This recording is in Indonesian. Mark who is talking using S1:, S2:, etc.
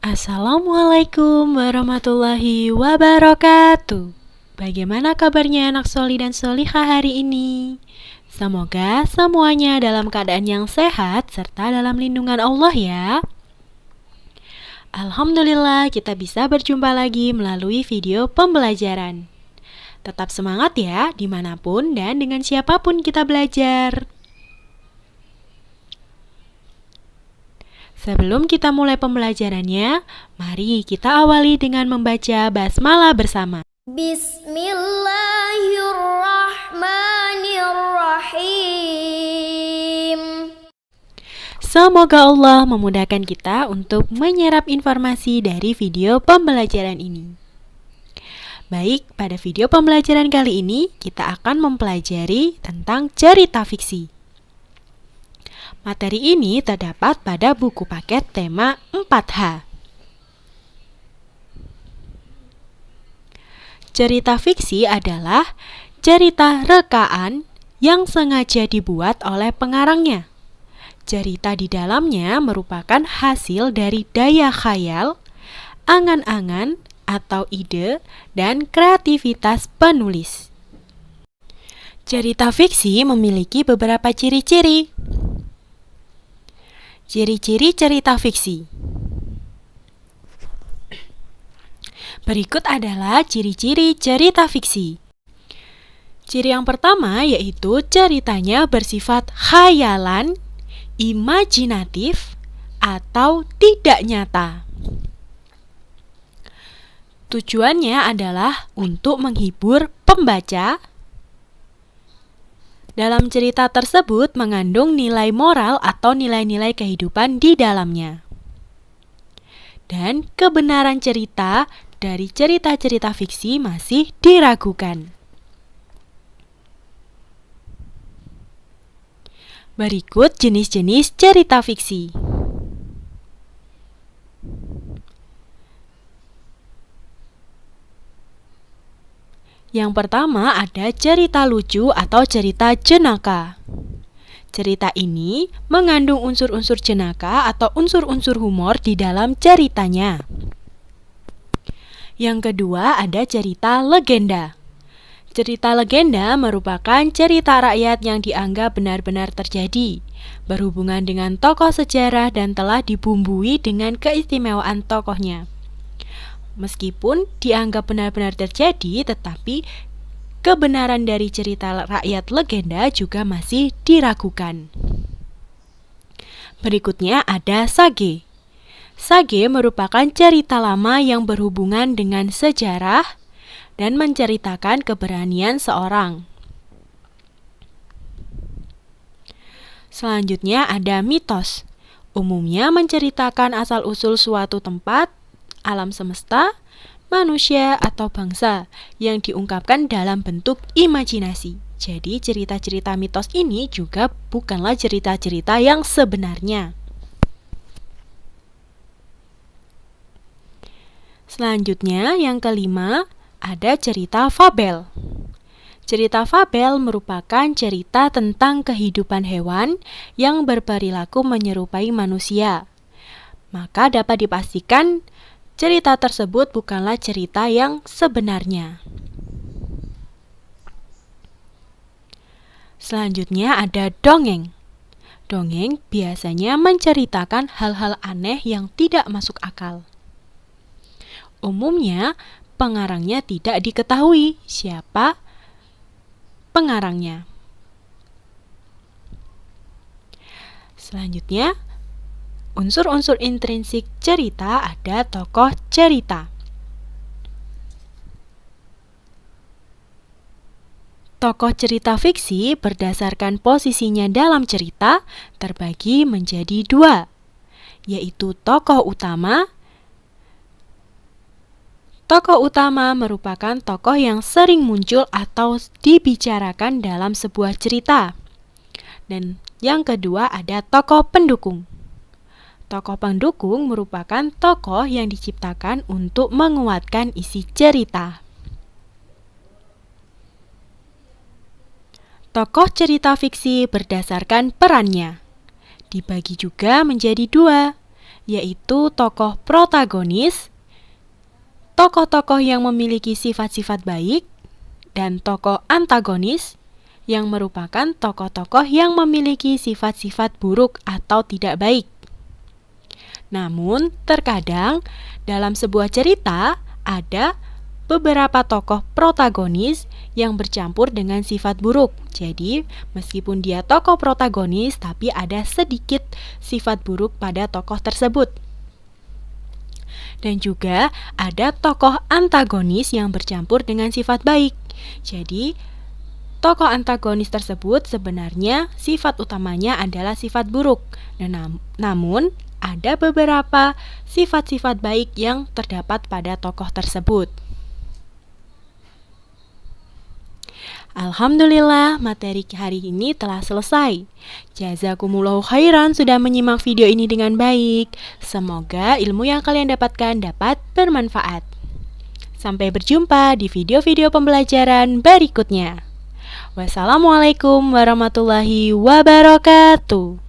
S1: Assalamualaikum warahmatullahi wabarakatuh. Bagaimana kabarnya anak soli dan solihah hari ini? Semoga semuanya dalam keadaan yang sehat serta dalam lindungan Allah ya. Alhamdulillah kita bisa berjumpa lagi melalui video pembelajaran. Tetap semangat ya dimanapun dan dengan siapapun kita belajar. Sebelum kita mulai pembelajarannya, mari kita awali dengan membaca basmalah bersama.
S2: Bismillahirrahmanirrahim.
S1: Semoga Allah memudahkan kita untuk menyerap informasi dari video pembelajaran ini. Baik, pada video pembelajaran kali ini kita akan mempelajari tentang cerita fiksi. Materi ini terdapat pada buku paket tema 4H. Cerita fiksi adalah cerita rekaan yang sengaja dibuat oleh pengarangnya. Cerita di dalamnya merupakan hasil dari daya khayal, angan-angan atau ide, dan kreativitas penulis. Cerita fiksi memiliki beberapa ciri-ciri. Ciri-ciri cerita fiksi. Berikut adalah ciri-ciri cerita fiksi. Ciri yang pertama yaitu ceritanya bersifat khayalan, imajinatif, atau tidak nyata. Tujuannya adalah untuk menghibur pembaca. Dalam cerita tersebut mengandung nilai moral atau nilai-nilai kehidupan di dalamnya. Dan kebenaran cerita dari cerita-cerita fiksi masih diragukan. Berikut jenis-jenis cerita fiksi. Yang pertama ada cerita lucu atau cerita jenaka. Cerita ini mengandung unsur-unsur jenaka atau unsur-unsur humor di dalam ceritanya. Yang kedua ada cerita legenda. Cerita legenda merupakan cerita rakyat yang dianggap benar-benar terjadi, berhubungan dengan tokoh sejarah dan telah dibumbui dengan keistimewaan tokohnya. Meskipun dianggap benar-benar terjadi, tetapi kebenaran dari cerita rakyat legenda juga masih diragukan. Berikutnya ada sage. Sage merupakan cerita lama yang berhubungan dengan sejarah dan menceritakan keberanian seorang. Selanjutnya ada mitos. Umumnya menceritakan asal-usul suatu tempat, alam semesta, manusia, atau bangsa yang diungkapkan dalam bentuk imajinasi. Jadi cerita-cerita mitos ini juga bukanlah cerita-cerita yang sebenarnya. Selanjutnya yang kelima ada cerita fabel. Cerita fabel merupakan cerita tentang kehidupan hewan yang berperilaku menyerupai manusia. Maka dapat dipastikan cerita tersebut bukanlah cerita yang sebenarnya. Selanjutnya ada dongeng. Dongeng biasanya menceritakan hal-hal aneh yang tidak masuk akal. Umumnya, pengarangnya tidak diketahui siapa pengarangnya. Selanjutnya, unsur-unsur intrinsik cerita ada tokoh cerita. Tokoh cerita fiksi berdasarkan posisinya dalam cerita terbagi menjadi dua, yaitu tokoh utama. Tokoh utama merupakan tokoh yang sering muncul atau dibicarakan dalam sebuah cerita. Dan yang kedua ada tokoh pendukung. Tokoh pendukung merupakan tokoh yang diciptakan untuk menguatkan isi cerita. Tokoh cerita fiksi berdasarkan perannya. Dibagi juga menjadi dua, yaitu tokoh protagonis, tokoh-tokoh yang memiliki sifat-sifat baik, dan tokoh antagonis yang merupakan tokoh-tokoh yang memiliki sifat-sifat buruk atau tidak baik. Namun, terkadang dalam sebuah cerita ada beberapa tokoh protagonis yang bercampur dengan sifat buruk. Jadi, meskipun dia tokoh protagonis, tapi ada sedikit sifat buruk pada tokoh tersebut. Dan juga ada tokoh antagonis yang bercampur dengan sifat baik. Jadi, tokoh antagonis tersebut sebenarnya sifat utamanya adalah sifat buruk. Namun, ada beberapa sifat-sifat baik yang terdapat pada tokoh tersebut. Alhamdulillah, materi hari ini telah selesai. Jazakumullahu khairan sudah menyimak video ini dengan baik. Semoga ilmu yang kalian dapatkan dapat bermanfaat. Sampai berjumpa di video-video pembelajaran berikutnya. Wassalamualaikum warahmatullahi wabarakatuh.